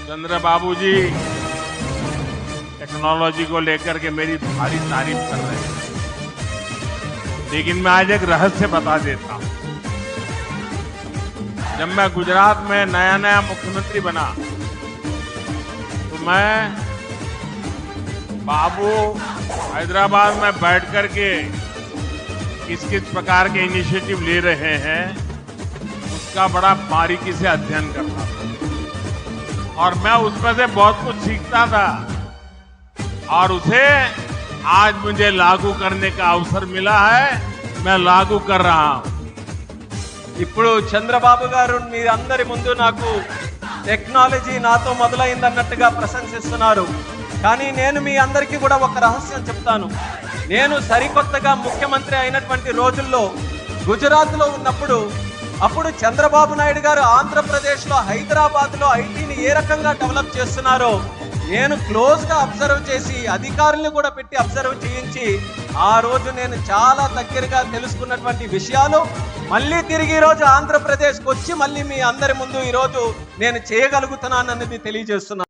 चंद्र बाबू जी technology को लेकर के मेरी भारी तारीफ कर रहे हैं, लेकिन मैं आज एक रहस्य बता देता हूं। जब मैं गुजरात में नया मुख्यमंत्री बना तो मैं बाबू हैदराबाद में बैठ कर के किस किस प्रकार के इनिशिएटिव ले रहे हैं उसका बड़ा बारीकी से अध्ययन करता था और मैं उसमें से बहुत कुछ सीखता था और उसे आज मुझे लागू करने का अवसर मिला है, मैं लागू कर रहा हूं। ఇప్పుడు చంద్రబాబు గారు మీ అందరి ముందు నాకు టెక్నాలజీ నాతో మొదలైందన్నట్టుగా ప్రశంసిస్తున్నారు. కానీ నేను మీ అందరికీ కూడా ఒక రహస్యం చెప్తాను. నేను సరికొత్తగా ముఖ్యమంత్రి అయినటువంటి రోజుల్లో గుజరాత్లో ఉన్నప్పుడు అప్పుడు చంద్రబాబు నాయుడు గారు ఆంధ్రప్రదేశ్లో హైదరాబాద్లో ఐటీని ఏ రకంగా డెవలప్ చేస్తున్నారో నేను క్లోజ్గా అబ్జర్వ్ చేసి అధికారులను కూడా పెట్టి అబ్జర్వ్ చేయించి ఆ రోజు నేను చాలా దగ్గరగా తెలుసుకున్నటువంటి విషయాలు మళ్ళీ తిరిగి ఈరోజు ఆంధ్రప్రదేశ్కి వచ్చి మళ్ళీ మీ అందరి ముందు ఈరోజు నేను చేయగలుగుతున్నానన్నది తెలియజేస్తున్నాను.